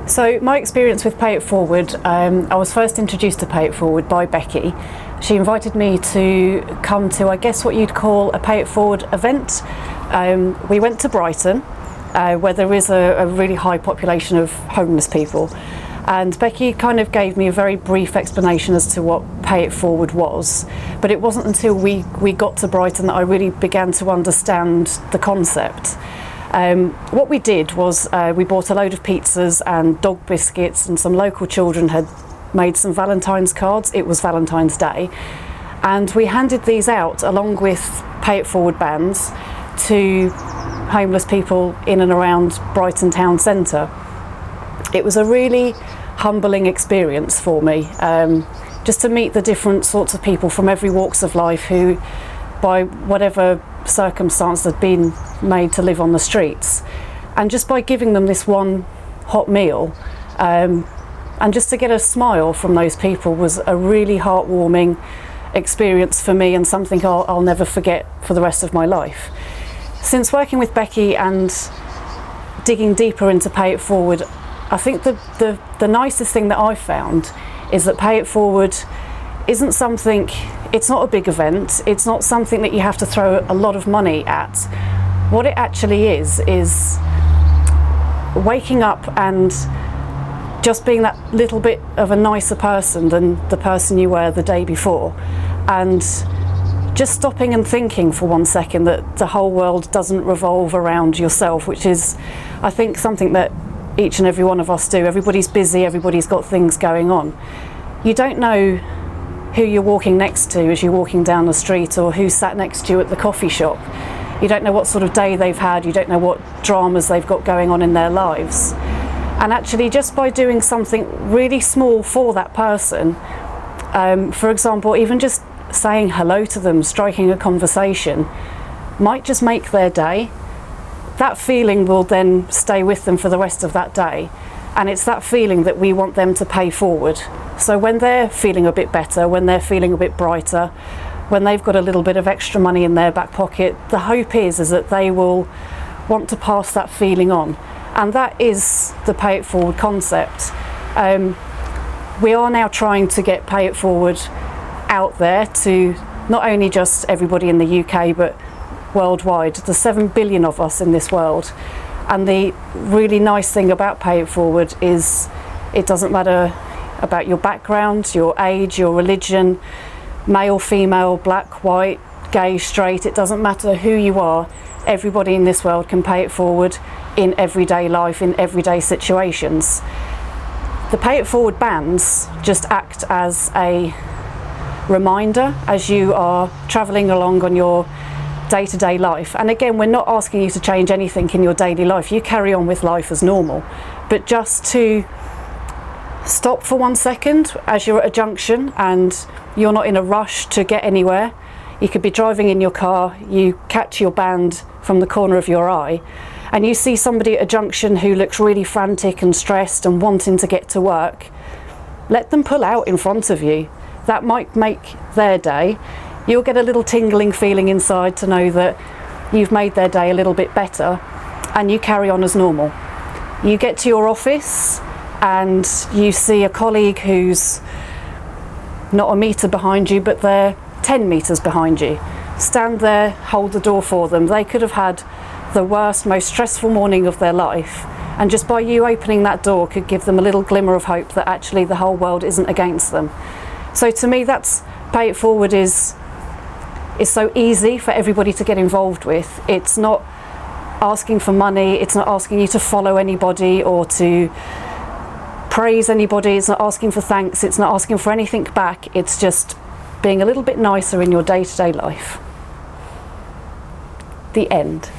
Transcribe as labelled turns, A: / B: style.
A: So my experience with Pay It Forward, I was first introduced to Pay It Forward by Becky. She invited me to come to, I guess, what you'd call a Pay It Forward event. We went to Brighton, where there is a really high population of homeless people. And Becky kind of gave me a very brief explanation as to what Pay It Forward was. But it wasn't until we got to Brighton that I really began to understand the concept. What we did was we bought a load of pizzas and dog biscuits, and some local children had made some Valentine's cards. It was Valentine's Day, and we handed these out along with Pay It Forward bands to homeless people in and around Brighton town centre. It was a really humbling experience for me, just to meet the different sorts of people from every walks of life who, by whatever circumstance, had been made to live on the streets. And just by giving them this one hot meal, and just to get a smile from those people, was a really heartwarming experience for me, and something I'll never forget for the rest of my life. Since working with Becky and digging deeper into Pay It Forward, I think the nicest thing that I've found is that Pay It Forward isn't something, it's not a big event, it's not something that you have to throw a lot of money at. What it actually is waking up and just being that little bit of a nicer person than the person you were the day before, and just stopping and thinking for 1 second that the whole world doesn't revolve around yourself, which is, I think, something that each and every one of us do. Everybody's busy, everybody's got things going on. You don't know who you're walking next to as you're walking down the street, or who sat next to you at the coffee shop. You don't know what sort of day they've had, you don't know what dramas they've got going on in their lives. And actually, just by doing something really small for that person, for example, even just saying hello to them, striking a conversation, might just make their day. That feeling will then stay with them for the rest of that day. And it's that feeling that we want them to pay forward. So when they're feeling a bit better, when they're feeling a bit brighter, when they've got a little bit of extra money in their back pocket, the hope is that they will want to pass that feeling on. And that is the Pay It Forward concept. We are now trying to get Pay It Forward out there to not only just everybody in the UK, but worldwide. There's 7 billion of us in this world. And the really nice thing about Pay It Forward is it doesn't matter about your background, your age, your religion, male, female, black, white, gay, straight, it doesn't matter who you are. Everybody in this world can pay it forward in everyday life, in everyday situations. The Pay It Forward bands just act as a reminder as you are travelling along on your day-to-day life. And again, we're not asking you to change anything in your daily life. You carry on with life as normal. But just to stop for 1 second as you're at a junction and you're not in a rush to get anywhere. You could be driving in your car, you catch your band from the corner of your eye, and you see somebody at a junction who looks really frantic and stressed and wanting to get to work. Let them pull out in front of you. That might make their day. You'll get a little tingling feeling inside to know that you've made their day a little bit better, and you carry on as normal. You get to your office and you see a colleague who's not a metre behind you, but they're 10 metres behind you. Stand there, hold the door for them. They could have had the worst, most stressful morning of their life, and just by you opening that door could give them a little glimmer of hope that actually the whole world isn't against them. So to me, that's Pay It Forward is so easy for everybody to get involved with. It's not asking for money, it's not asking you to follow anybody or to praise anybody, it's not asking for thanks, it's not asking for anything back, it's just being a little bit nicer in your day-to-day life. The end.